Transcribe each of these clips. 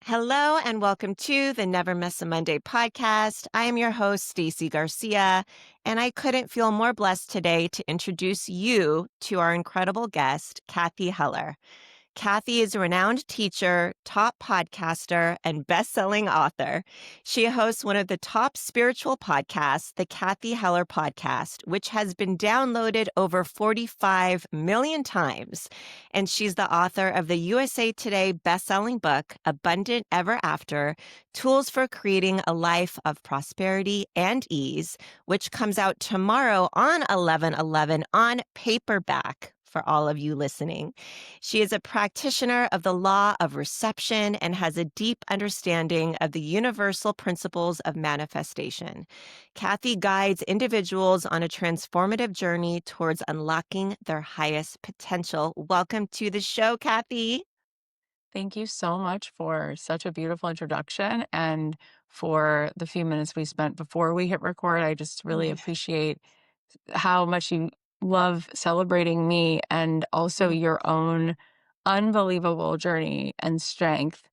Hello and welcome to the Never Miss a Monday podcast. I am your host, Stacey Garcia, and I couldn't feel more blessed today to introduce you to our incredible guest, Cathy Heller. Cathy is a renowned teacher, top podcaster, and best-selling author. She hosts one of the top spiritual podcasts, the Cathy Heller Podcast, which has been downloaded over 45 million times. And she's the author of the USA Today best-selling book, Abundant Ever After: Tools for Creating a Life of Prosperity and Ease, which comes out tomorrow on 11/11 on paperback for all of you listening. She is a practitioner of the law of reception and has a deep understanding of the universal principles of manifestation. Cathy guides individuals on a transformative journey towards unlocking their highest potential. Welcome to the show, Cathy. Thank you so much for such a beautiful introduction and for the few minutes we spent before we hit record. I just really Oh, appreciate how much you love celebrating me and also mm. your own unbelievable journey and strength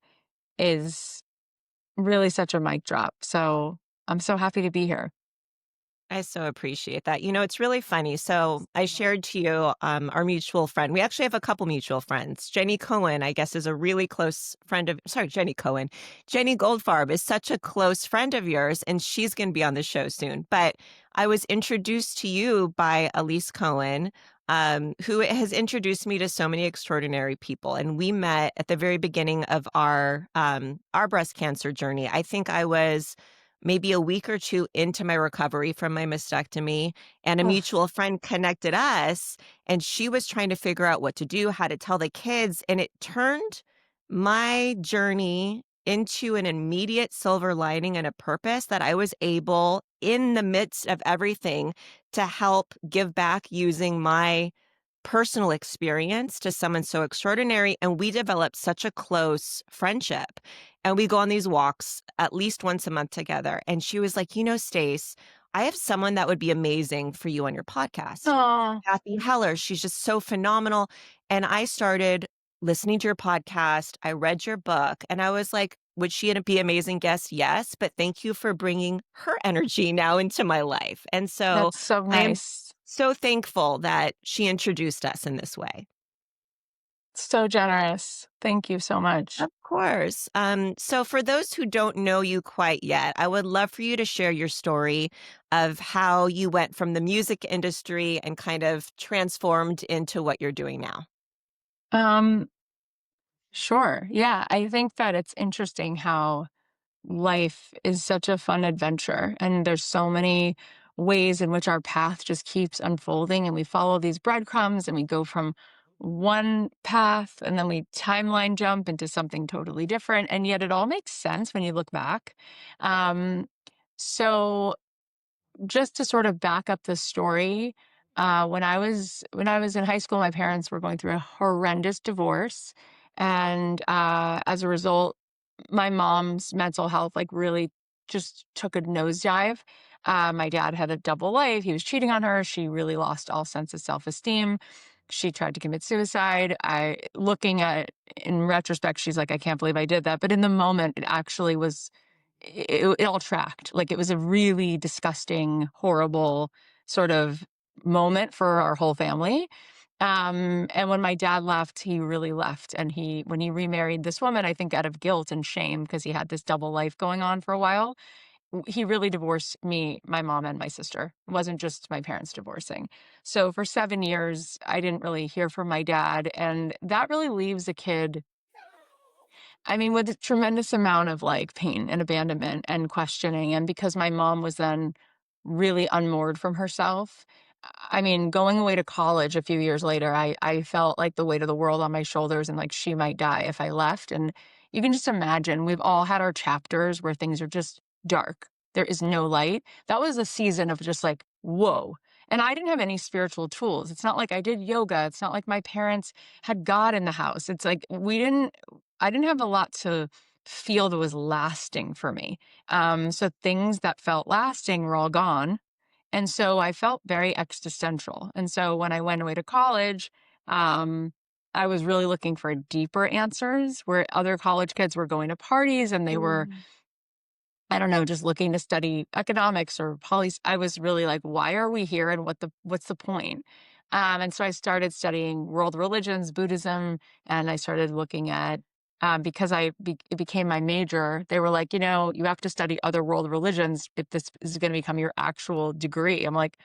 is really such a mic drop. So I'm so happy to be here. I so appreciate that. It's really funny. So I shared to you our mutual friend. We actually have a couple mutual friends. Jenny Cohen, I guess, is a really close friend of, sorry, Jenny Cohen. Jenny Goldfarb is such a close friend of yours, and she's going to be on the show soon. But I was introduced to you by Elise Cohen, who has introduced me to so many extraordinary people. And we met at the very beginning of our breast cancer journey. I think I was maybe a week or two into my recovery from my mastectomy, and a Oof. mutual friend connected us, and she was trying to figure out what to do, how to tell the kids, and it turned my journey into an immediate silver lining and a purpose that I was able, in the midst of everything, to help give back using my personal experience to someone so extraordinary. And we developed such a close friendship. And we go on these walks at least once a month together. And she was like, Stace, I have someone that would be amazing for you on your podcast. Oh, Cathy Heller. She's just so phenomenal. And I started listening to your podcast. I read your book and I was like, would she be an amazing guest? Yes. But thank you for bringing her energy now into my life. And so that's so I am nice. so thankful that she introduced us in this way. So generous. Thank you so much. Of course. So for those who don't know you quite yet, I would love for you to share your story of how you went from the music industry and kind of transformed into what you're doing now. Um, sure. Yeah, I think that it's interesting how life is such a fun adventure and there's so many ways in which our path just keeps unfolding and we follow these breadcrumbs and we go from one path and then we timeline jump into something totally different and yet it all makes sense when you look back. Um, so just to sort of back up the story, when I was in high school, my parents were going through a horrendous divorce, and as a result, my mom's mental health like really just took a nosedive. My dad had a double life; he was cheating on her. She really lost all sense of self-esteem. She tried to commit suicide. Looking at in retrospect, she's like, I can't believe I did that. But in the moment, it actually was it all tracked. Like it was a really disgusting, horrible sort of moment for our whole family. And when my dad left, he really left. And when he remarried this woman, I think out of guilt and shame, because he had this double life going on for a while, he really divorced me, my mom, and my sister. It wasn't just my parents divorcing. So for 7 years, I didn't really hear from my dad. And that really leaves a kid, I mean, with a tremendous amount of like pain and abandonment and questioning. And because my mom was then really unmoored from herself, I mean, going away to college a few years later, I felt like the weight of the world on my shoulders and like she might die if I left. And you can just imagine we've all had our chapters where things are just dark. There is no light. That was a season of just like, whoa. And I didn't have any spiritual tools. It's not like I did yoga. It's not like my parents had God in the house. It's like I didn't have a lot to feel that was lasting for me. So things that felt lasting were all gone. And so I felt very existential. And so when I went away to college, um, I was really looking for deeper answers where other college kids were going to parties and they were, Mm. I don't know, just looking to study economics or poli. I was really like, why are we here and what's the point? And so I started studying world religions, Buddhism, and I started looking at because it became my major. They were like, you have to study other world religions if this is going to become your actual degree. I'm like,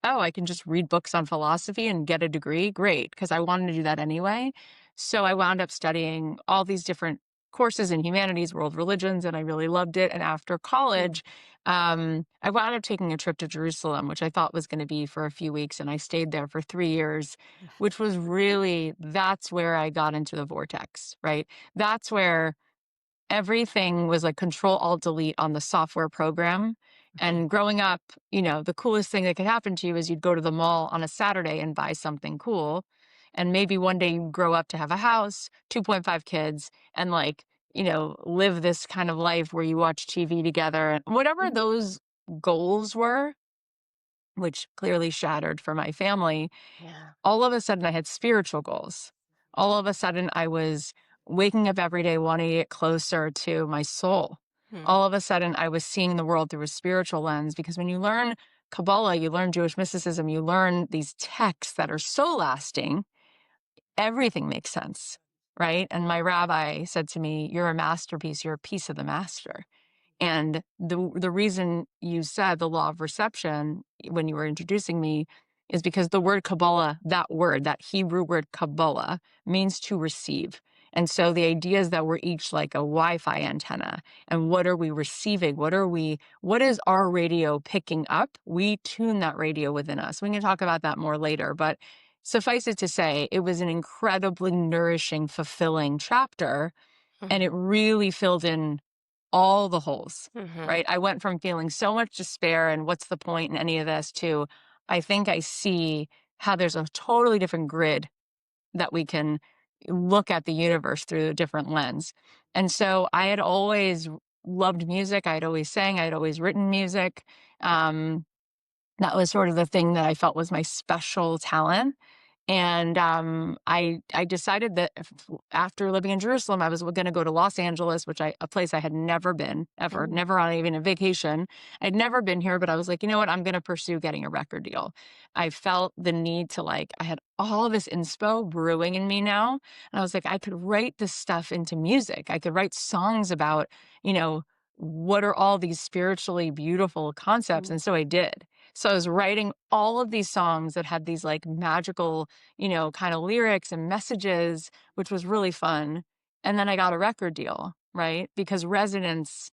oh, I can just read books on philosophy and get a degree? Great, because I wanted to do that anyway. So I wound up studying all these different courses in humanities, world religions, and I really loved it. And after Mm. college, I wound up taking a trip to Jerusalem, which I thought was going to be for a few weeks, and I stayed there for 3 years, which was really, that's where I got into the vortex, right? That's where everything was like control alt delete on the software program. Mhm. And growing up, the coolest thing that could happen to you is you'd go to the mall on a Saturday and buy something cool. And maybe one day you grow up to have a house, 2.5 kids, and like, live this kind of life where you watch TV together and whatever Mhm. those goals were, which clearly shattered for my family. Yeah. All of a sudden I had spiritual goals. All of a sudden I was waking up every day wanting to get closer to my soul. Hmm. All of a sudden I was seeing the world through a spiritual lens because when you learn Kabbalah, you learn Jewish mysticism, you learn these texts that are so lasting, everything makes sense, right? And my rabbi said to me, "You're a masterpiece, you're a piece of the master." And the reason you said the law of reception when you were introducing me is because the word Kabbalah, that word, that Hebrew word Kabbalah, means to receive. And so the idea is that we're each like a Wi-Fi antenna. And what are we receiving? What is our radio picking up? We tune that radio within us. We can talk about that more later, but suffice it to say, it was an incredibly nourishing, fulfilling chapter. And Mhm. it really filled in all the holes, Mhm. right? I went from feeling so much despair and what's the point in any of this to I think I see how there's a totally different grid that we can look at the universe through a different lens. And so I had always loved music. I had always sang. I had always written music. Um, that was sort of the thing that I felt was my special talent. And I decided that after living in Jerusalem, I was going to go to Los Angeles, a place I had never been ever, Mhm. never on even a vacation. I'd never been here, but I was like, you know what? I'm going to pursue getting a record deal. I felt the need to I had all this inspo brewing in me now, and I was like, I could write this stuff into music. I could write songs about, you know, what are all these spiritually beautiful concepts, Mhm. and so I did. So I was writing all of these songs that had these magical kind of lyrics and messages, which was really fun. And then I got a record deal, right? Because resonance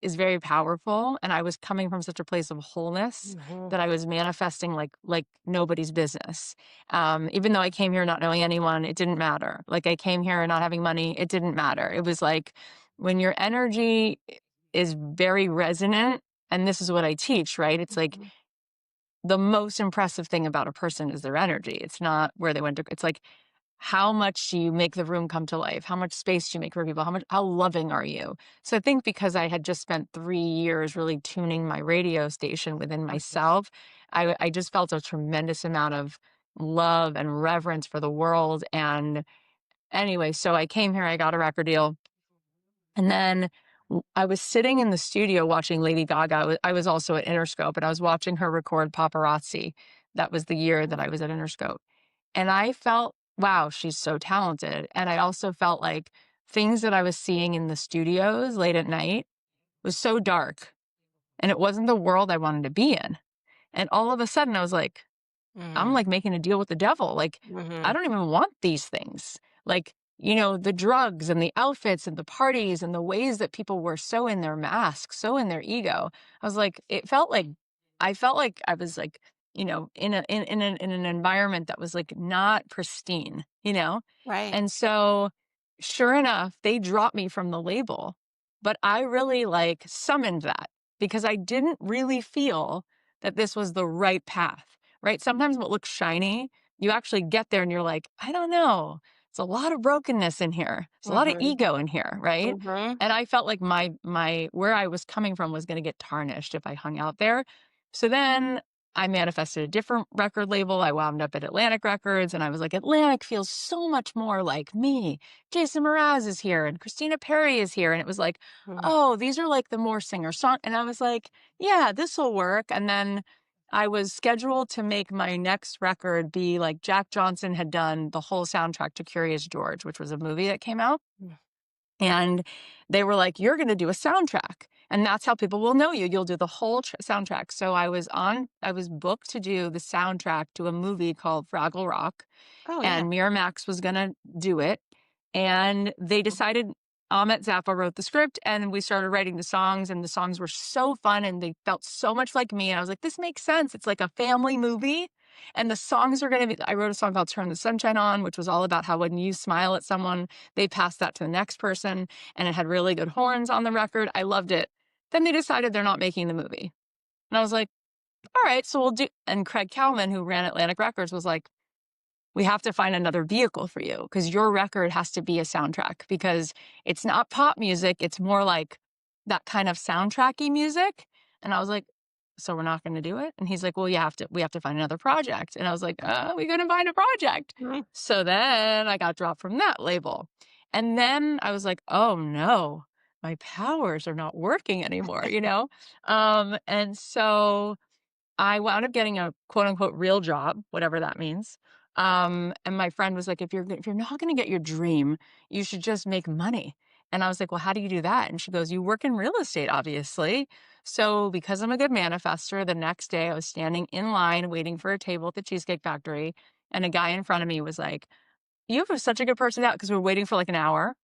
is very powerful. And I was coming from such a place of wholeness Mhm. that I was manifesting like nobody's business. Even though I came here not knowing anyone, it didn't matter. Like I came here not having money, it didn't matter. It was like when your energy is very resonant, and this is what I teach, right? It's like Mhm. the most impressive thing about a person is their energy. It's not where they went to, it's like how much do you make the room come to life? How much space do you make for people? How loving are you? So I think because I had just spent 3 years really tuning my radio station within Mhm. myself, I just felt a tremendous amount of love and reverence for the world. And anyway, so I came here, I got a record deal. And then I was sitting in the studio watching Lady Gaga. I was also at Interscope, and I was watching her record Paparazzi. That was the year that I was at Interscope. And I felt, wow, she's so talented. And I also felt like things that I was seeing in the studios late at night was so dark, and it wasn't the world I wanted to be in. And all of a sudden, I was like, I'm Mhm. like making a deal with the devil. Like, I Mhm. don't even want these things. Like, the drugs and the outfits and the parties and the ways that people were so in their masks, so in their ego. I was like, I felt like I was like, in an environment that was like not pristine. Right. And so sure enough, they dropped me from the label. But I really like summoned that because I didn't really feel that this was the right path, right? Sometimes what looks shiny, you actually get there and you're like, I don't know. It's a lot of brokenness in here. There's a lot of Mhm. ego in here, right? Mhm. And I felt like my where I was coming from was going to get tarnished if I hung out there. So then I manifested a different record label. I wound up at Atlantic Records, and I was like, Atlantic feels so much more like me. Jason Mraz is here and Christina Perri is here. And it was like, Mm. oh, these are like the more singer song. And I was like, yeah, this will work. And then I was scheduled to make my next record be like Jack Johnson had done the whole soundtrack to Curious George, which was a movie that came out. Mm. And they were like, "You're gonna do a soundtrack, and that's how people will know you. You'll do the whole soundtrack." So I was booked to do the soundtrack to a movie called Fraggle Rock, Oh, yeah. and Miramax was gonna do it. And they Mm. decided Ahmet Zappa wrote the script, and we started writing the songs, and the songs were so fun, and they felt so much like me. And I was like, "This makes sense. It's like a family movie." And the songs are gonna be I wrote a song called Turn the Sunshine On, which was all about how when you smile at someone, they pass that to the next person, and it had really good horns on the record. I loved it. Then they decided they're not making the movie. And I was like, all right, so we'll do. And Craig Cowman, who ran Atlantic Records, was like, we have to find another vehicle for you because your record has to be a soundtrack because it's not pop music. It's more like that kind of soundtracky music. And I was like, so we're not going to do it. And he's like, well, we have to find another project. And I was like, we going to find a project. Mm. So then I got dropped from that label. And then I was like, oh no, my powers are not working anymore, you know? And so I wound up getting a quote unquote real job, whatever that means. And my friend was like, if you're not going to get your dream, you should just make money. And I was like, well, how do you do that? And she goes, you work in real estate, obviously. So because I'm a good manifester, the next day I was standing in line waiting for a table at the Cheesecake Factory. And a guy in front of me was like, you have such a good personality because we were waiting for like an hour.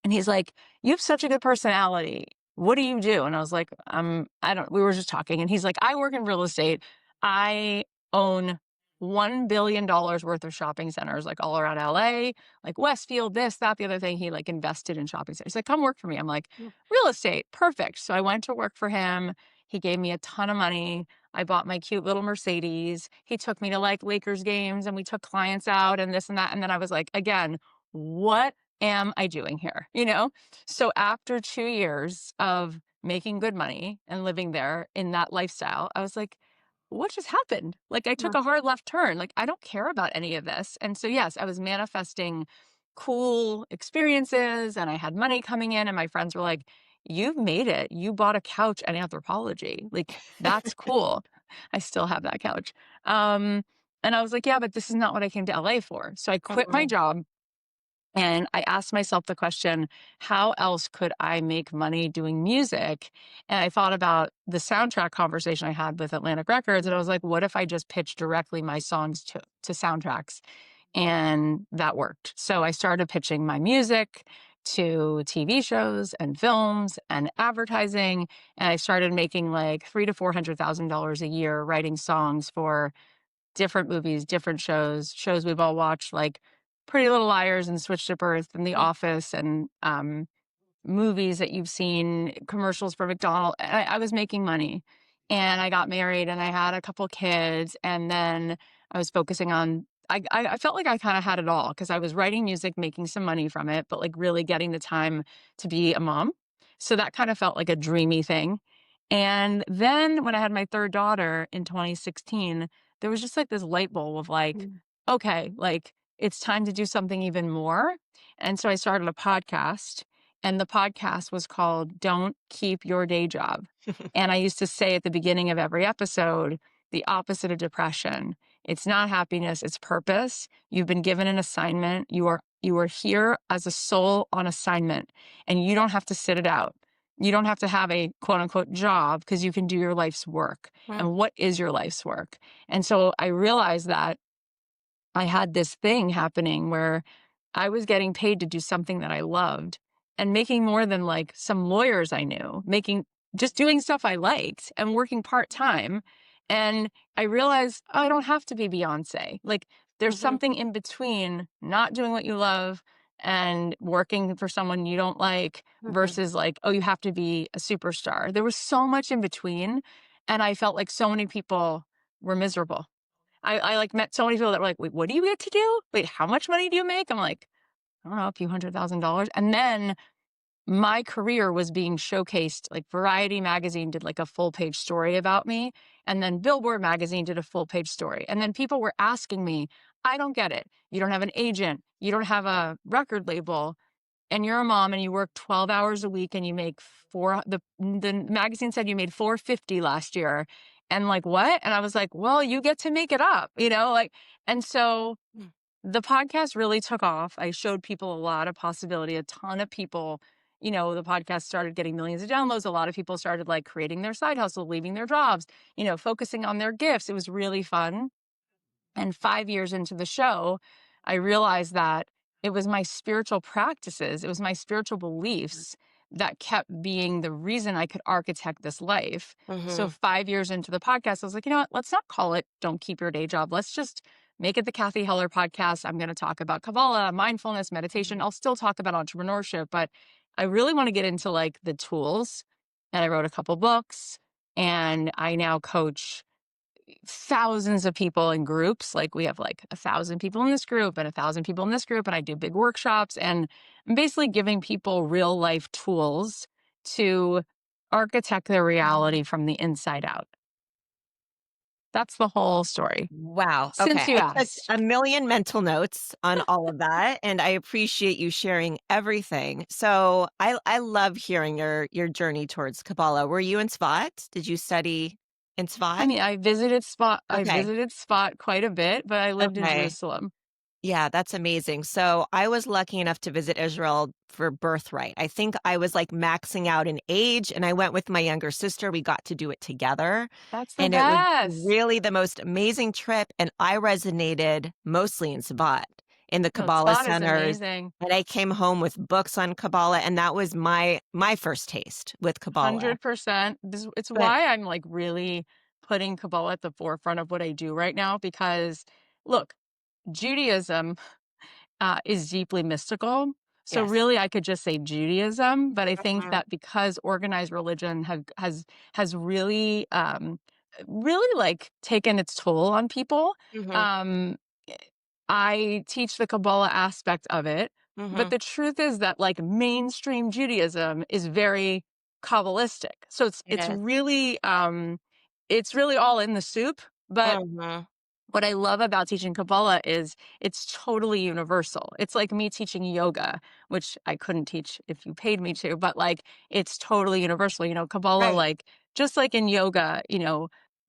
And he's like, "You have such a good personality. What do you do?" And I was like, I don't, we were just talking. And he's like, I work in real estate. I own $1 billion worth of shopping centers, like all around LA, like Westfield, this, that, the other thing. He like invested in shopping centers. He's like, come work for me. I'm like, Mm. real estate, perfect. So I went to work for him. He gave me a ton of money. I bought my cute little Mercedes. He took me to like Lakers games and we took clients out and this and that. And then I was like, again, what am I doing here? You know? So after 2 years of making good money and living there in that lifestyle, I was like, what just happened? Like I took Mm. a hard left turn. Like I don't care about any of this. And so, yes, I was manifesting cool experiences and I had money coming in. And my friends were like, you've made it. You bought a couch and Anthropology. Like that's cool. I still have that couch. And I was like, yeah, but this is not what I came to LA for. So I quit my Oh. job and I asked myself the question, how else could I make money doing music? And I thought about the soundtrack conversation I had with Atlantic Records. And I was like, what if I just pitched directly my songs to soundtracks? And that worked. So I started pitching my music to TV shows and films and advertising. And I started making like $300,000 to $400,000 a year writing songs for different movies, different shows we've all watched, like Pretty Little Liars and Switched at Birth and The Mm. Office and movies that you've seen, commercials for McDonald's. I was making money and I got married and I had a couple kids. And then I was focusing on, I felt like I kind of had it all because I was writing music, making some money from it, but like really getting the time to be a mom. So that kind of felt like a dreamy thing. And then when I had my third daughter in 2016, there was just like this light bulb of like, Mm. okay, like it's time to do something even more. And so I started a podcast, and the podcast was called Don't Keep Your Day Job. And I used to say at the beginning of every episode, the opposite of depression. It's not happiness, it's purpose. You've been given an assignment. You are here as a soul on assignment, and you don't have to sit it out. You don't have to have a quote unquote job because you can do your life's work. Wow. And what is your life's work? And so I realized that I had this thing happening where I was getting paid to do something that I loved and making more than like some lawyers I knew, making just doing stuff I liked and working part time. And I realized, oh, I don't have to be Beyonce. Like there's Mhm. something in between not doing what you love and working for someone you don't like Mhm. versus like, oh, you have to be a superstar. There was so much in between. And I felt like so many people were miserable. I like met so many people that were like, wait, what do you get to do? Wait, how much money do you make? I'm like, I don't know, a few $100,000. And then my career was being showcased. Like Variety magazine did like a full page story about me, and then Billboard magazine did a full page story. And then people were asking me, I don't get it. You don't have an agent, you don't have a record label, and you're a mom and you work 12 hours a week and you make the magazine said you made 450 last year. And like, what? And I was like, well, you get to make it up, like, and so Mm. the podcast really took off. I showed people a lot of possibility. A ton of people, the podcast started getting millions of downloads. A lot of people started like creating their side hustle, leaving their jobs, focusing on their gifts. It was really fun. And 5 years into the show, I realized that it was my spiritual practices, it was my spiritual beliefs that kept being the reason I could architect this life. So Mhm. 5 years into the podcast, I was like, you know what? Let's not call it Don't Keep Your Day Job. Let's just make it the Cathy Heller podcast. I'm going to talk about Kabbalah, mindfulness, meditation. I'll still talk about entrepreneurship, but I really want to get into like the tools. And I wrote a couple books, and I now coach thousands of people in groups. Like we have like 1,000 people in this group and 1,000 people in this group. And I do big workshops, and I'm basically giving people real life tools to architect their reality from the inside out. That's the whole story. Wow. Okay. Since you I took asked. a million mental notes on all of that, and I appreciate you sharing everything. So I love hearing your journey towards Kabbalah. Were you in Tzvat? Did you study in I Tzvat? mean, I Okay. visited Spot quite a bit, but I lived in Okay. Jerusalem. Yeah, that's amazing. So I was lucky enough to visit Israel for birthright. I think I was like maxing out in age, and I went with my younger sister. We got to do it together. That's the And it was best. really the most amazing trip. And I resonated mostly in Sabbat, in the No, Kabbalah Spot is centers. amazing. And I came home with books on Kabbalah, and that was my first taste with Kabbalah. 100%. It's But why I'm like really putting Kabbalah at the forefront of what I do right now because look, Judaism is deeply mystical. So yes. really, I could just say Judaism, but I think Mhm. that because organized religion has really really like taken its toll on people, Mhm. um, I teach the Kabbalah aspect of it. But Mhm. the truth is that like mainstream Judaism is very Kabbalistic. So Yes. it's really all in the soup. But Mhm. what I love about teaching Kabbalah is it's totally universal. It's like me teaching yoga, which I couldn't teach if you paid me to, but like it's totally universal. Kabbalah, Right. like just like in yoga,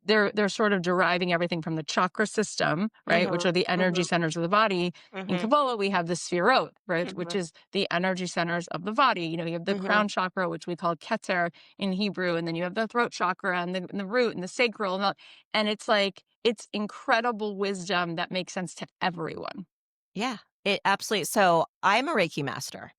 they're sort of deriving everything from the chakra system, right? Which Mhm. are the energy Mhm. centers of the body. In Mhm. Kabbalah, we have the sphirot, right? Which Mhm. is the energy centers of the body. You have the Mhm. crown chakra, which we call Keter in Hebrew, and then you have the throat chakra and the root and the sacral and it's like, it's incredible wisdom that makes sense to everyone. Yeah, it absolutely so I'm a Reiki master,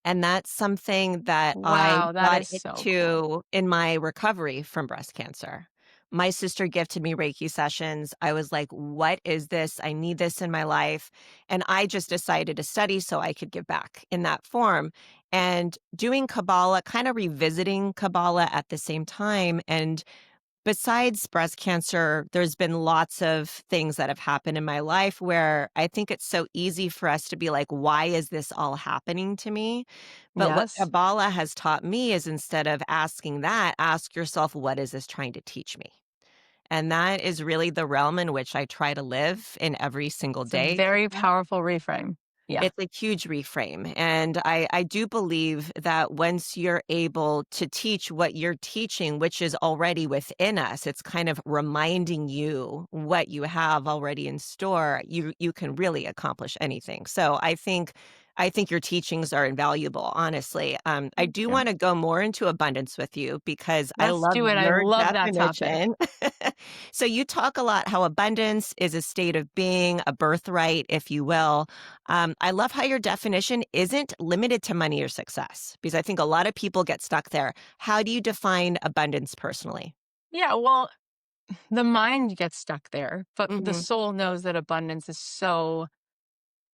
and that's something that I Wow, that got is so cool. into in my recovery from breast cancer. My sister gifted me Reiki sessions. I was like, "What is this? I need this in my life." And I just decided to study so I could give back in that form. And doing Kabbalah, kind of revisiting Kabbalah at the same time, and besides breast cancer, there's been lots of things that have happened in my life where I think it's so easy for us to be like, why is this all happening to me? But what Yes. Kabbalah has taught me is instead of asking that, ask yourself, what is this trying to teach me? And that is really the realm in which I try to live in every single It's a day. very powerful reframe. Yeah. It's a huge reframe, and I do believe that once you're able to teach what you're teaching, which is already within us, it's kind of reminding you what you have already in store, you can really accomplish anything. So I think your teachings are invaluable, honestly. I Thank do you. wanna go more into abundance with you because I Let's love do it. I your love that topic. definition. So you talk a lot how abundance is a state of being, a birthright, if you will. I love how your definition isn't limited to money or success, because I think a lot of people get stuck there. How do you define abundance personally? Yeah, well, the mind gets stuck there, but the Mhm, soul knows that abundance is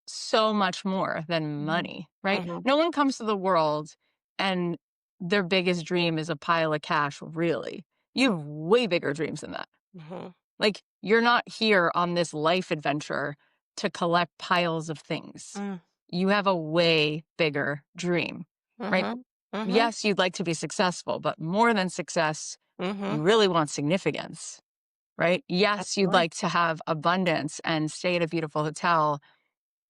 so much more than mhm, money, right? mhm, No one comes to the world and their biggest dream is a pile of cash, really. You have way bigger dreams than that. mhm, Like, you're not here on this life adventure to collect piles of things. mm, You have a way bigger dream, right? mhm, Mhm. Yes, you'd like to be successful, but more than success, Mhm. you really want significance, right? Yes, you'd Absolutely. like to have abundance and stay at a beautiful hotel,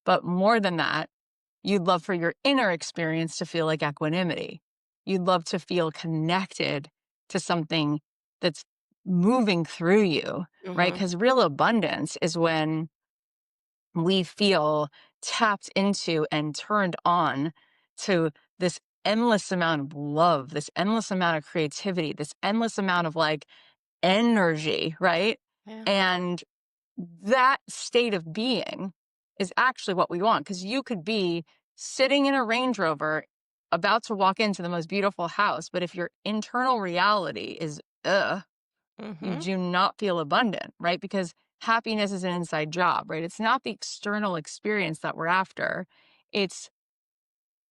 but more than that, you'd love for your inner experience to feel like equanimity. You'd love to feel connected to something that's moving through you, right? Mhm. Because real abundance is when we feel tapped into and turned on to this endless amount of love, this endless amount of creativity, this endless amount of like energy, right? Yeah. And that state of being is actually what we want, because you could be sitting in a Range Rover about to walk into the most beautiful house, but if your internal reality is, you Mhm. do not feel abundant, right? Because happiness is an inside job, right? It's not the external experience that we're after. It's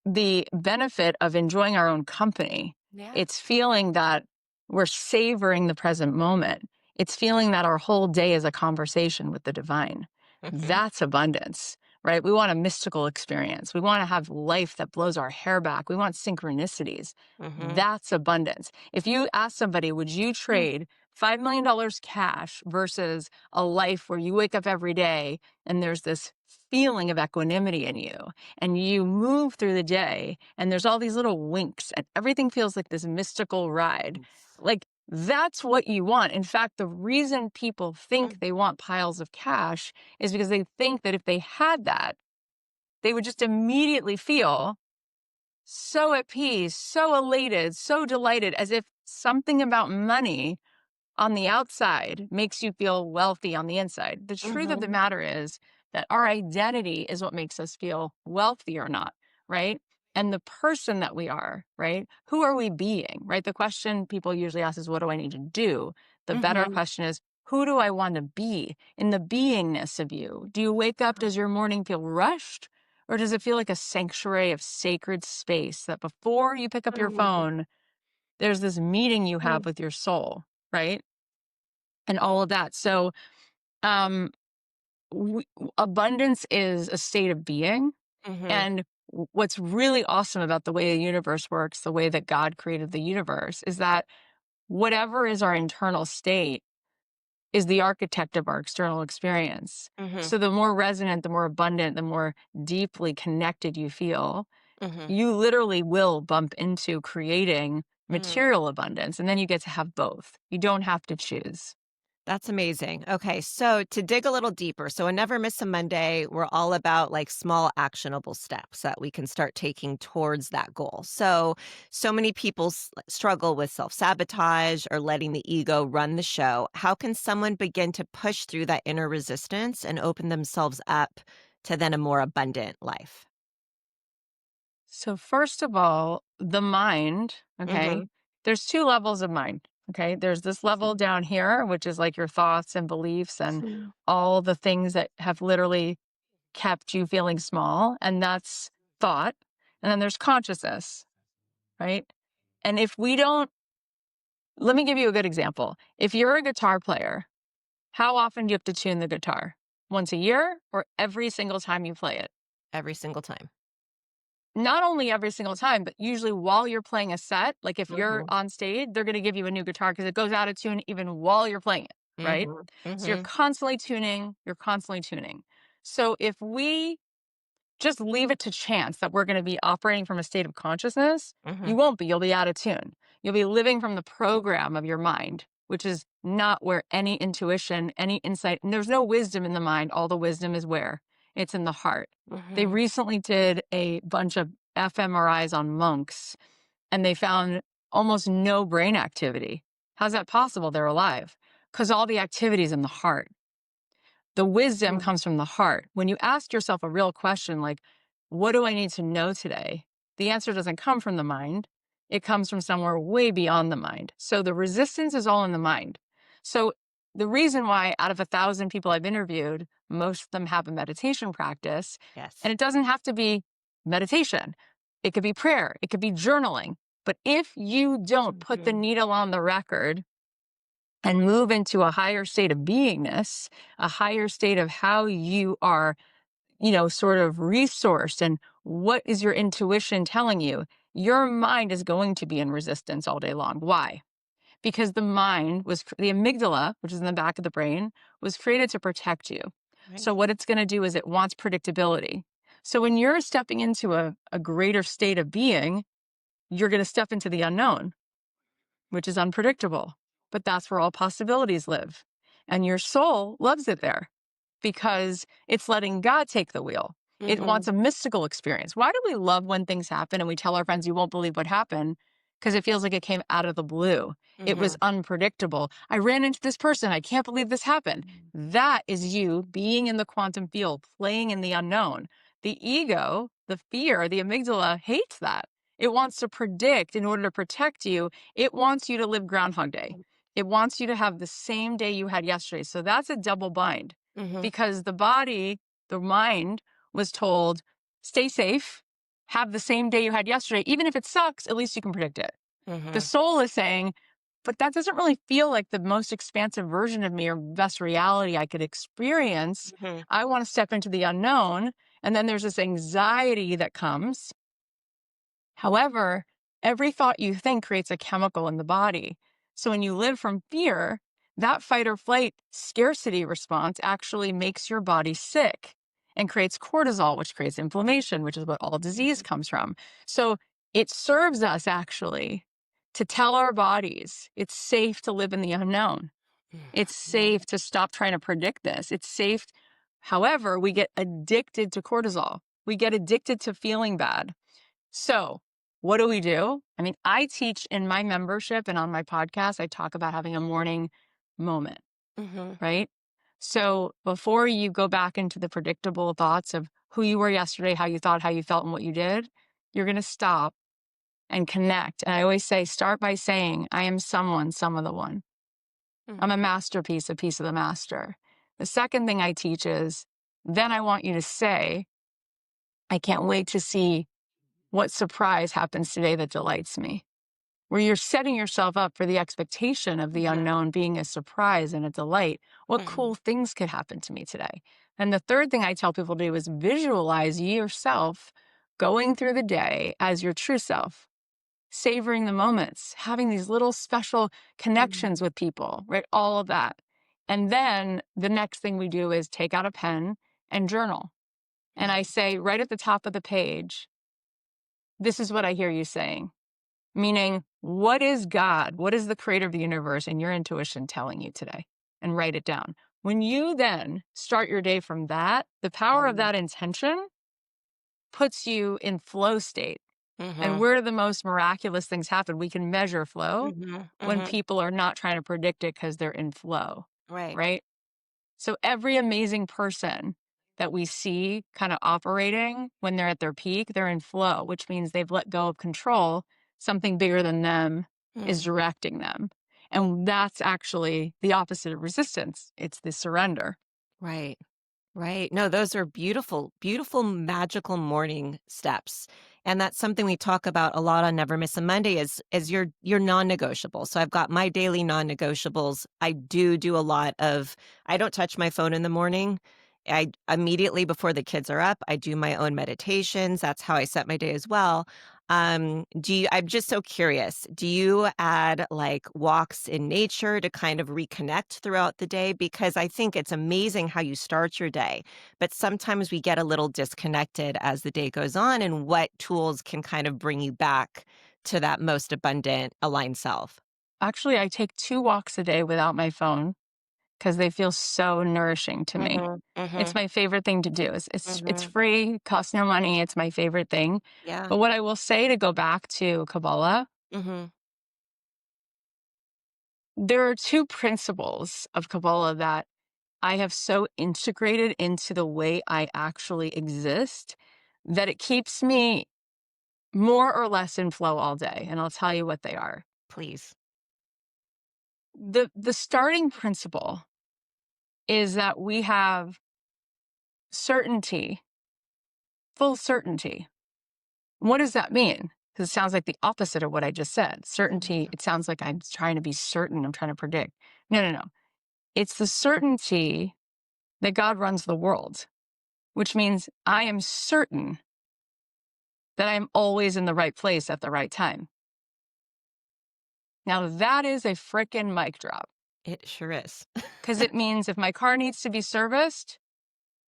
the benefit of enjoying our own company. Yeah. It's feeling that we're savoring the present moment. It's feeling that our whole day is a conversation with the divine. Mhm. That's abundance, right? We want a mystical experience. We want to have life that blows our hair back. We want synchronicities. Mhm. That's abundance. If you ask somebody, would you Mm. trade $5 million cash versus a life where you wake up every day and there's this feeling of equanimity in you? And you move through the day and there's all these little winks and everything feels like this mystical ride. Yes. Like that's what you want. In fact, the reason people think Mm. they want piles of cash is because they think that if they had that, they would just immediately feel so at peace, so elated, so delighted, as if something about money on the outside makes you feel wealthy on the inside. The truth of the Mhm. matter is that our identity is what makes us feel wealthy or not, right? And the person that we are, right? Who are we being, right? The question people usually ask is, what do I need to do? The better Mhm. question is, who do I want to be in the beingness of you? Do you wake up? Does your morning feel rushed? Or does it feel like a sanctuary of sacred space that before you pick up your Mhm. phone, there's this meeting you Mm. have with your soul, right? And all of that. So, um, abundance is a state of being. Mhm. And what's really awesome about the way the universe works, the way that God created the universe, is that whatever is our internal state is the architect of our external experience. Mhm. So, the more resonant, the more abundant, the more deeply connected you feel, Mhm. you literally will bump into creating Mm. material abundance. And then you get to have both. You don't have to choose. That's amazing. Okay, so to dig a little deeper, so a Never Miss a Monday, we're all about like small actionable steps that we can start taking towards that goal. So many people struggle with self-sabotage or letting the ego run the show. How can someone begin to push through that inner resistance and open themselves up to then a more abundant life? So, first of all, the mind, okay, Mhm. there's two levels of mind. Okay. There's this level down here, which is like your thoughts and beliefs and Mhm. all the things that have literally kept you feeling small. And that's thought. And then there's consciousness, right? And if we don't, let me give you a good example. If you're a guitar player, how often do you have to tune the guitar? Once a year or every single time you play it? Every single time. Not only every single time, but usually while you're playing a set, like if you're Mhm. on stage, they're going to give you a new guitar because it goes out of tune even while you're playing it, right? Mhm. So you're Mhm. constantly tuning, you're constantly tuning. So if we just leave it to chance that we're going to be operating from a state of consciousness, you Mhm. won't be. You'll be out of tune. You'll be living from the program of your mind, which is not where any intuition, any insight, and there's no wisdom in the mind. All the wisdom is where? It's in the heart. They Mhm. recently did a bunch of fMRIs on monks and they found almost no brain activity. How's that possible? They're alive because all the activity is in the heart. The wisdom Mhm. comes from the heart. When you ask yourself a real question like, what do I need to know today? The answer doesn't come from the mind. It comes from somewhere way beyond the mind. So the resistance is all in the mind. So the reason why out of 1,000 people I've interviewed, most of them have a meditation practice, and Yes. it doesn't have to be meditation. It could be prayer. It could be journaling. But if you don't put the Mhm. needle on the record and move into a higher state of beingness, a higher state of how you are, sort of resourced and what is your intuition telling you? your mind is going to be in resistance all day long. Why? Because the amygdala, which is in the back of the brain, was created to protect you. Right. So what it's going to do is it wants predictability. So when you're stepping into a greater state of being, you're going to step into the unknown, which is unpredictable. But that's where all possibilities live. And your soul loves it there because it's letting God take the wheel. It Mhm. wants a mystical experience. Why do we love when things happen and we tell our friends, you won't believe what happened? Because it feels like it came out of the blue. It was Mhm. unpredictable. I ran into this person. I can't believe this happened. That is you being in the quantum field, playing in the unknown. The ego, the fear, the amygdala hates that. It wants to predict in order to protect you. It wants you to live Groundhog Day. It wants you to have the same day you had yesterday. So that's a double bind Mhm. because the mind was told, stay safe, have the same day you had yesterday. Even if it sucks, at least you can predict it. The Mhm. soul is saying, but that doesn't really feel like the most expansive version of me or best reality I could experience. Mhm. I want to step into the unknown. And then there's this anxiety that comes. However, every thought you think creates a chemical in the body. So when you live from fear, that fight or flight scarcity response actually makes your body sick and creates cortisol, which creates inflammation, which is what all disease Mhm. comes from. So it serves us actually to tell our bodies it's safe to live in the unknown. It's Mhm. safe to stop trying to predict this. It's safe. However, we get addicted to cortisol. We get addicted to feeling bad. So, what do we do? I mean, I teach in my membership and on my podcast, I talk about having a morning moment, Mhm. right? So, before you go back into the predictable thoughts of who you were yesterday, how you thought, how you felt, and what you did, you're going to stop and connect. And I always say, start by saying, I am someone, some of the one. I'm a Mhm. masterpiece, a piece of the master. The second thing I teach is, then I want you to say, I can't wait to see what surprise happens today that delights me, where you're setting yourself up for the expectation of the Mhm. unknown being a surprise and a delight. What Mhm. cool things could happen to me today? And the third thing I tell people to do is visualize yourself going through the day as your true self, savoring the moments, having these little special connections Mhm. with people, right? All of that. And then the next thing we do is take out a pen and journal. And I say right at the top of the page, this is what I hear you saying. Meaning, what is God? What is the creator of the universe and your intuition telling you today? And write it down. When you then start your day from that, the power of Mhm. that intention puts you in flow state. And Mhm. where the most miraculous things happen, we can measure flow Mhm. when Mhm. people are not trying to predict it because they're in flow, Right. right? So every amazing person that we see kind of operating when they're at their peak, they're in flow, which means they've let go of control. Something bigger than them is Mm. directing them. And that's actually the opposite of resistance. It's the surrender. Right. Right. No, those are beautiful, beautiful, magical morning steps. And that's something we talk about a lot on Never Miss a Monday is your non-negotiable. So I've got my daily non-negotiables. I do a lot of I don't touch my phone in the morning. I immediately before the kids are up, I do my own meditations. That's how I set my day as well. I'm just so curious. Do you add like walks in nature to kind of reconnect throughout the day? Because I think it's amazing how you start your day, but sometimes we get a little disconnected as the day goes on and what tools can kind of bring you back to that most abundant, aligned self. Actually, I take 2 walks a day without my phone because they feel so nourishing to me. Mhm. It's Mhm. my favorite thing to do. It's Mhm. free, costs no money. It's my favorite thing. Yeah. But what I will say to go back to Kabbalah, Mhm. there are two principles of Kabbalah that I have so integrated into the way I actually exist that it keeps me more or less in flow all day. And I'll tell you what they are. Please. The starting principle is that we have certainty, full certainty. What does that mean? Because it sounds like the opposite of what I just said. Certainty, Mhm. it sounds like I'm trying to be certain, I'm trying to predict. No, no, no. It's the certainty that God runs the world, which means I am certain that I'm always in the right place at the right time. Now, that is a frickin' mic drop It sure is. because it means if my car needs to be serviced,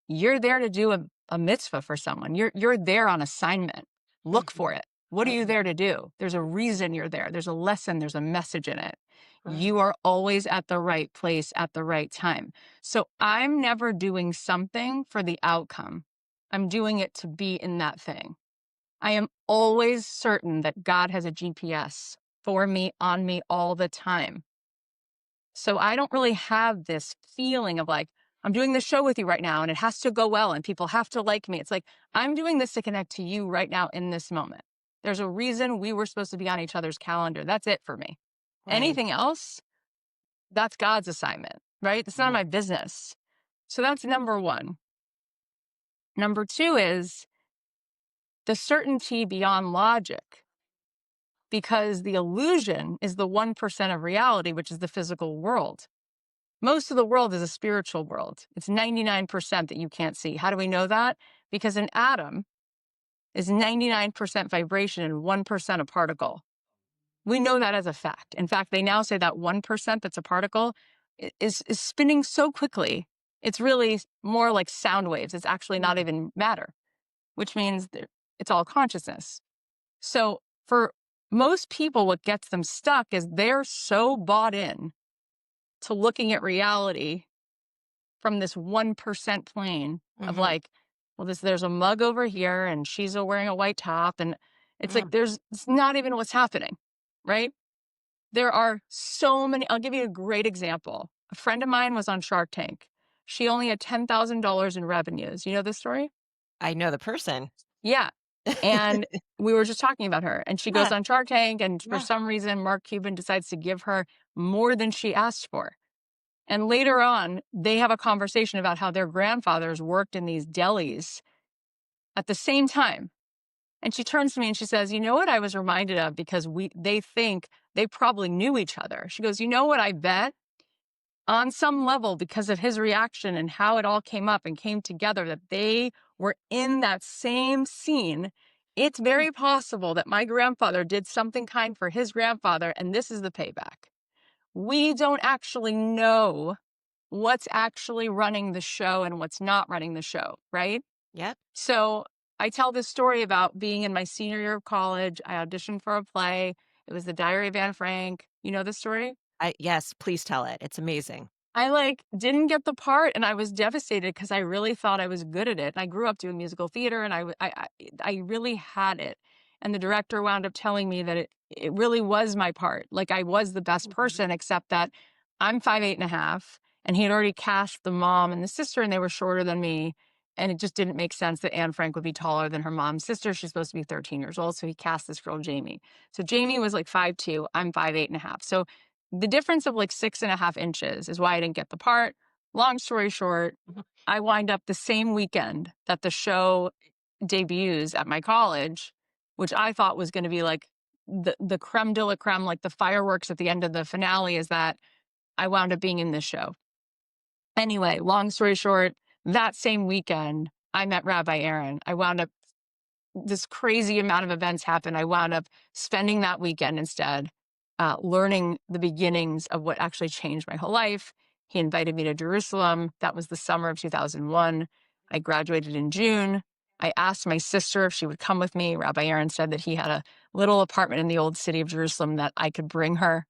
you're there to do a mitzvah for someone. You're there on assignment. Look for Mhm. it. What are you there to do? There's a reason you're there. There's a lesson, there's a message in it. Right. You are always at the right place at the right time. So I'm never doing something for the outcome. I'm doing it to be in that thing. I am always certain that God has a GPS for me, on me all the time. So I don't really have this feeling of like, I'm doing this show with you right now and it has to go well and people have to like me. It's like, I'm doing this to connect to you right now in this moment. There's a reason we were supposed to be on each other's calendar. That's it for me. Right. Anything else, that's God's assignment, right? It's none of Right. my business. So that's number one. Number two is the certainty beyond logic, because the illusion is the 1% of reality, which is the physical world. Most of the world is a spiritual world. It's 99% that you can't see. How do we know that? Because an atom is 99% vibration and 1% a particle. We know that as a fact. In fact, they now say that 1% that's a particle is spinning so quickly. It's really more like sound waves. It's actually not Mhm. even matter, which means that it's all consciousness. So for most people, what gets them stuck is they're so bought in to looking at reality from this 1% plane of Mhm. like, well, there's a mug over here and she's wearing a white top. And it's like, Mm. it's not even what's happening, right? There are so many. I'll give you a great example. A friend of mine was on Shark Tank. She only had $10,000 in revenues. You know this story? I know the person. Yeah. And we were just talking about her. And she goes Yeah. on Shark Tank. And for Yeah. some reason, Mark Cuban decides to give her more than she asked for. And later on, they have a conversation about how their grandfathers worked in these delis at the same time. And she turns to me and she says, "You know what I was reminded of, because they think they probably knew each other." She goes, "You know what I bet? On some level, because of his reaction and how it all came up and came together, that they were in that same scene. It's Mm. very possible that my grandfather did something kind for his grandfather, and this is the payback." We don't actually know what's actually running the show and what's not running the show, right? Yep. So I tell this story about being in my senior year of college. I auditioned for a play. It was The Diary of Anne Frank. You know this story? Yes, please tell it. It's amazing. I like didn't get the part and I was devastated because I really thought I was good at it. And I grew up doing musical theater and I really had it. And the director wound up telling me that it really was my part. Like I was the best Mhm. person, except that I'm 5'8.5", and he had already cast the mom and the sister and they were shorter than me. And it just didn't make sense that Anne Frank would be taller than her mom's sister. She's supposed to be 13 years old. So he cast this girl, Jamie. So Jamie was like 5'2". I'm 5'8.5". So the difference of like 6.5 inches is why I didn't get the part. Long story short, Mhm. I wind up the same weekend that the show debuts at my college, which I thought was going to be like the creme de la creme, like the fireworks at the end of the finale, is that I wound up being in this show. Anyway, long story short, that same weekend, I met Rabbi Aaron. I wound up this crazy amount of events happened. I wound up spending that weekend instead, learning the beginnings of what actually changed my whole life. He invited me to Jerusalem. That was the summer of 2001. I graduated in June. I asked my sister if she would come with me. Rabbi Aaron said that he had a little apartment in the old city of Jerusalem that I could bring her.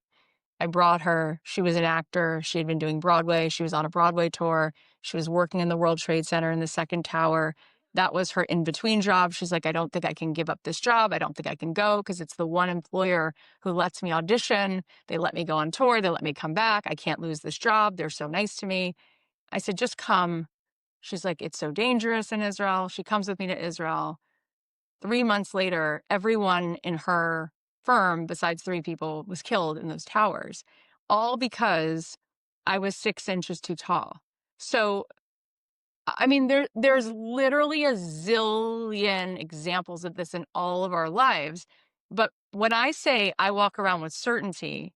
I brought her. She was an actor. She had been doing Broadway. She was on a Broadway tour. She was working in the World Trade Center in the second tower. That was her in between job. She's like, "I don't think I can give up this job. I don't think I can go because it's the one employer who lets me audition. They let me go on tour. They let me come back. I can't lose this job. They're so nice to me." I said, "Just come." She's like, "It's so dangerous in Israel." She comes with me to Israel. 3 months later, everyone in her firm, besides three people, was killed in those towers, all because I was 6 inches too tall. So, I mean, there's literally a zillion examples of this in all of our lives. But when I say I walk around with certainty,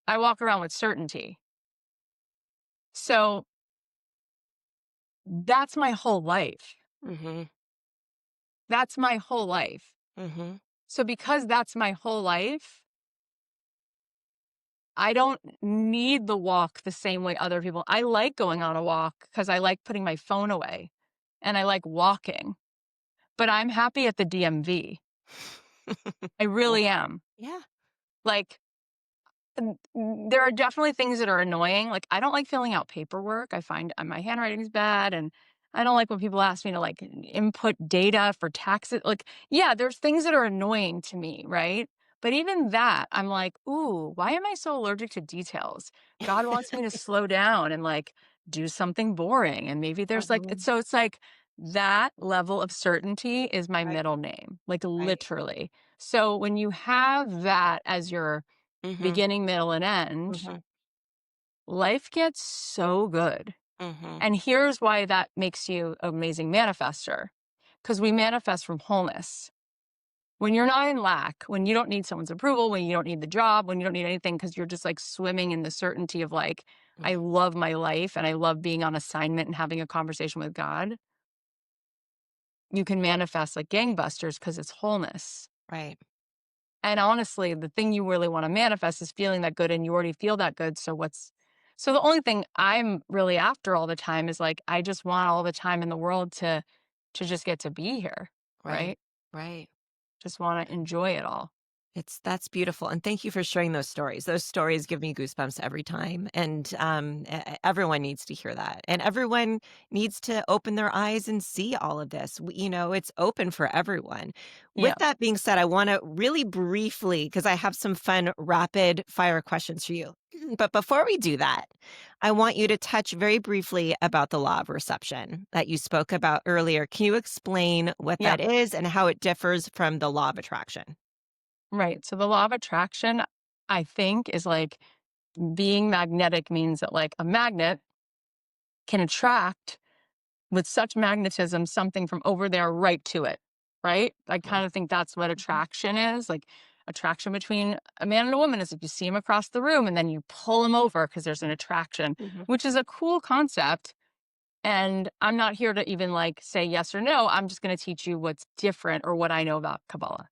I walk around with certainty. So that's my whole life. Mhm. That's my whole life. Mhm. So because that's my whole life, I don't need the walk the same way other people. I like going on a walk because I like putting my phone away and I like walking, but I'm happy at the DMV. I Yeah. really am. Yeah. Like, there are definitely things that are annoying. Like, I don't like filling out paperwork. I find my handwriting's bad, and I don't like when people ask me to like input data for taxes. Like, yeah, there's things that are annoying to me, right? But even that, I'm like, ooh, why am I so allergic to details? God wants me to slow down and like do something boring. And maybe there's like, Mhm. so it's like that level of certainty is my Right, middle name, like right. literally. So when you have that as your Mhm, beginning, middle, and end, mhm, life gets so good. mhm. And here's why that makes you an amazing manifester. Because we manifest from wholeness. When you're not in lack, when you don't need someone's approval, when you don't need the job, when you don't need anything, because you're just like swimming in the certainty of like, Mm, I love my life and I love being on assignment and having a conversation with God, you can manifest like gangbusters because it's wholeness. right, And honestly, the thing you really want to manifest is feeling that good and you already feel that good. So the only thing I'm really after all the time is like I just want all the time in the world to just get to be here, right, right? right. Just want to enjoy it all. That's beautiful, and thank you for sharing those stories. Those stories give me goosebumps every time, and, everyone needs to hear that, and everyone needs to open their eyes and see all of this. It's open for everyone. With Yeah. that being said, I wanna really briefly, because I have some fun rapid fire questions for you. But before we do that, I want you to touch very briefly about the law of reception that you spoke about earlier. Can you explain what Yeah. that is and how it differs from the law of attraction? Right. So the law of attraction, I think, is like being magnetic means that like a magnet can attract with such magnetism something from over there right to it, right? I Right. kind of think that's what Mhm. attraction is. Like attraction between a man and a woman is if you see him across the room and then you pull him over because there's an attraction, Mhm. which is a cool concept. And I'm not here to even like say yes or no. I'm just going to teach you what's different or what I know about Kabbalah.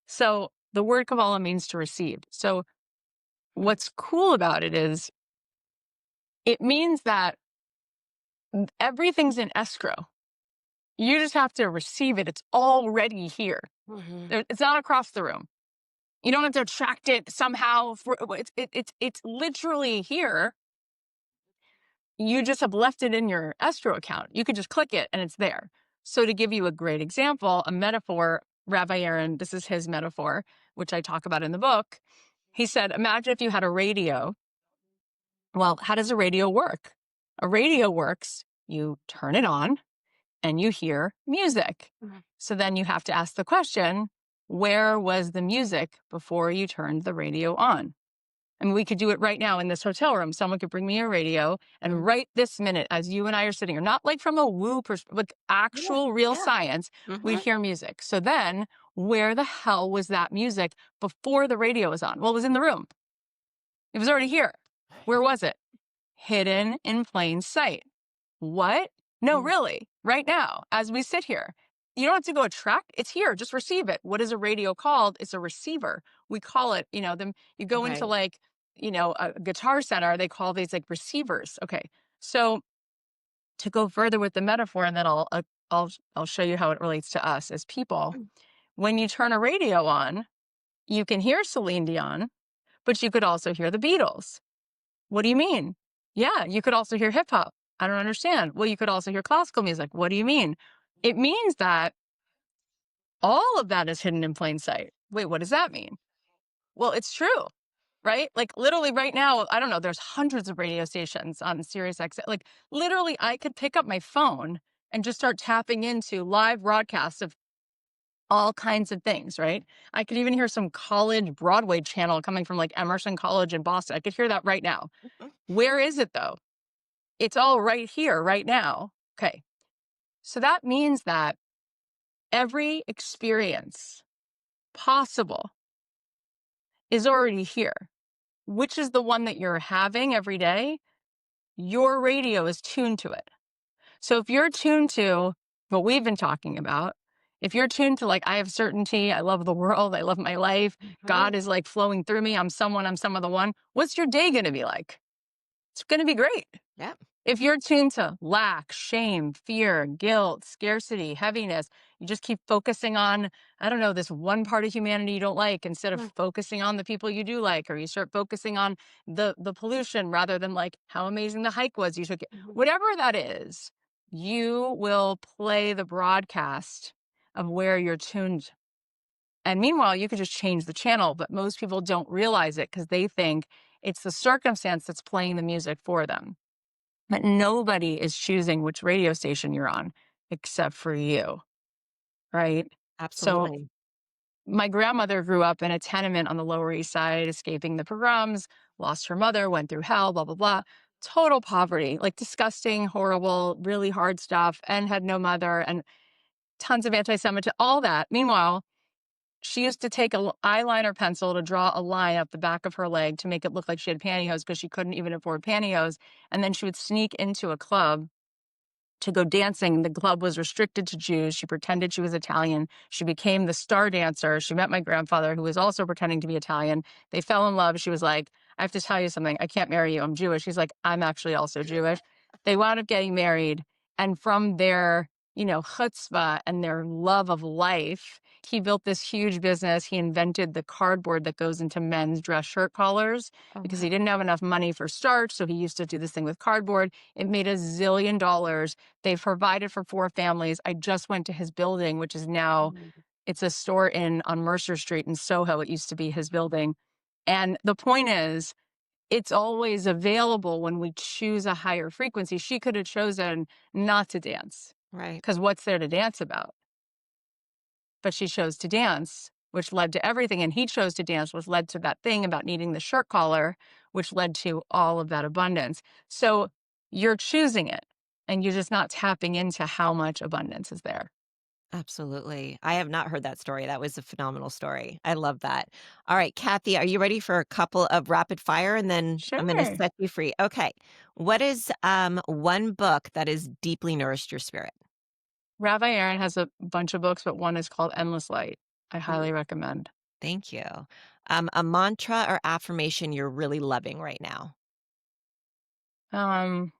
So the word Kabbalah means to receive. So Mm, what's cool about it is it means that everything's in escrow. You just have to receive it. It's already here. mhm. It's not across the room. You don't have to attract it somehow. It's literally here. You just have left it in your escrow account. You could just click it and it's there. So to give you a great example, a metaphor, Rabbi Aaron, this is his metaphor, which I talk about in the book. He said, imagine if you had a radio. Well, how does a radio work? A radio works, you turn it on and you hear music. Mhm. So then you have to ask the question, where was the music before you turned the radio on? I mean, we could do it right now in this hotel room. Someone could bring me a radio, and Mhm. right this minute, as you and I are sitting here, not like from a woo perspective, like Yeah, actual real yeah. science, we'd Mhm. hear music. So then, where the hell was that music before the radio was on? Well, it was in the room. It was already here. Where was it? Hidden in plain sight. What? No, Mm, really, right now, as we sit here. You don't have to go attract. It's here. Just receive it. What is a radio called? It's a receiver. We call it, them. You go into right. like, a guitar center, they call these like receivers. Okay. So to go further with the metaphor, and then I'll show you how it relates to us as people. Mm, When you turn a radio on, you can hear Celine Dion, but you could also hear the Beatles. What do you mean? Yeah, you could also hear hip hop. I don't understand. Well, you could also hear classical music. What do you mean? It means that all of that is hidden in plain sight. Wait, what does that mean? Well, it's true, right? Like literally right now, I don't know, there's hundreds of radio stations on Sirius XM. Like literally I could pick up my phone and just start tapping into live broadcasts of all kinds of things, right? I could even hear some college Broadway channel coming from like Emerson College in Boston. I could hear that right now. mhm. Where is it though? It's all right here, right now. Okay. So that means that every experience possible is already here. Which is the one that you're having every day? Your radio is tuned to it. So if you're tuned to what we've been talking about, If you're tuned to like, I have certainty, I love the world, I love my life, Mhm. God is like flowing through me, I'm someone, I'm some of the one, what's your day going to be like? It's going to be great. Yep. If you're tuned to lack, shame, fear, guilt, scarcity, heaviness, you just keep focusing on, I don't know, this one part of humanity you don't like instead of Mm. focusing on the people you do like, or you start focusing on the pollution rather than like how amazing the hike was you took it. Mhm. Whatever that is, you will play the broadcast of where you're tuned. And meanwhile, you could just change the channel, but most people don't realize it because they think it's the circumstance that's playing the music for them. But nobody is choosing which radio station you're on except for you, right? So Absolutely. my grandmother grew up in a tenement on the Lower East Side, escaping the pogroms, lost her mother, went through hell, blah, blah, blah. Total poverty, like disgusting, horrible, really hard stuff, and had no mother and tons of anti Semitism, all that. Meanwhile, she used to take a eyeliner pencil to draw a line up the back of her leg to make it look like she had pantyhose because she couldn't even afford pantyhose. And then she would sneak into a club to go dancing. The club was restricted to Jews. She pretended she was Italian. She became the star dancer. She met my grandfather, who was also pretending to be Italian. They fell in love. She was like, I have to tell you something. I can't marry you. I'm Jewish. He's like, I'm actually also Jewish. They wound up getting married. And from their, chutzpah and their love of life, he built this huge business. He invented the cardboard that goes into men's dress shirt collars Oh, because he wow. didn't have enough money for starch. So he used to do this thing with cardboard. It made $1 zillion. They've provided for 4 families. I just went to his building, which is now Mhm. it's a store in on Mercer Street in Soho. It used to be his building. And the point is, it's always available when we choose a higher frequency. She could have chosen not to dance Right. because what's there to dance about? But she chose to dance, which led to everything. And he chose to dance, which led to that thing about needing the shirt collar, which led to all of that abundance. So you're choosing it and you're just not tapping into how much abundance is there. Absolutely. I have not heard that story. That was a phenomenal story. I love that. All right, Kathy, are you ready for a couple of rapid fire? And then I'm going to Sure. set you free. Okay. What is one book that has deeply nourished your spirit? Rabbi Aaron has a bunch of books, but one is called Endless Light. I Mm, highly recommend. thank you. A mantra or affirmation you're really loving right now? Um,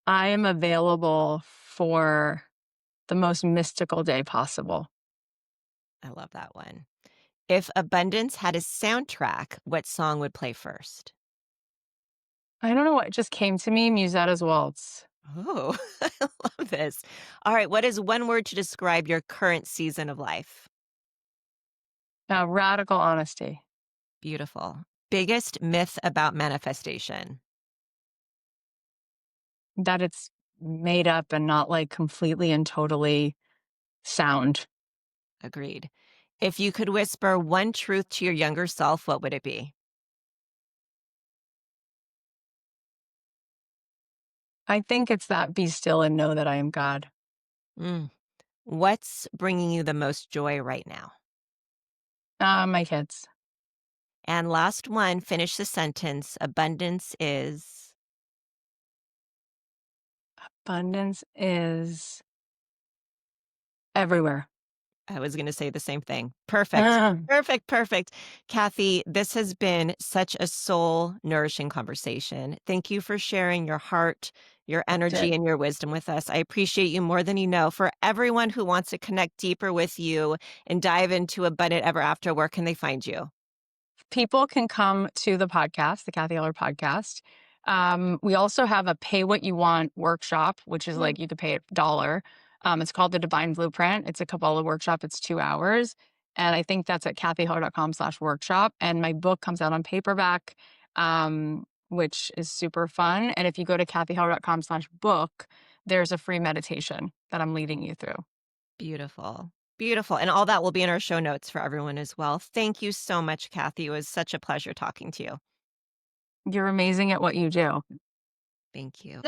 I am available for the most mystical day possible. I love that one. If abundance had a soundtrack, what song would play first? I don't know what just came to me, Musetta's Waltz. Oh, I love this. All right. What is one word to describe your current season of life? Radical honesty, Beautiful. Biggest myth about manifestation? that it's made up and not like completely and totally sound. Agreed. If you could whisper one truth to your younger self, what would it be? I think it's that be still and know that I am God. Mm. What's bringing you the most joy right now? My kids. And last one, finish the sentence. Abundance is. Abundance is everywhere. I was going to say the same thing. Perfect. Ah, Perfect. Perfect. Kathy, this has been such a soul nourishing conversation. Thank you for sharing your heart, your loved energy, it. and your wisdom with us. I appreciate you more than you know. For everyone who wants to connect deeper with you and dive into Abundant Ever After, where can they find you? People can come to the podcast, the Cathy Heller podcast. We also have a pay what you want workshop, which is Mm. like you could pay $1. It's called the Divine Blueprint. It's a Kabbalah workshop. It's 2 hours. And I think that's at cathyheller.com/workshop. And my book comes out on paperback, which is super fun. And if you go to cathyheller.com/book, there's a free meditation that I'm leading you through. Beautiful. Beautiful. And all that will be in our show notes for everyone as well. Thank you so much, Kathy. It was such a pleasure talking to you. You're amazing at what you do. Thank you.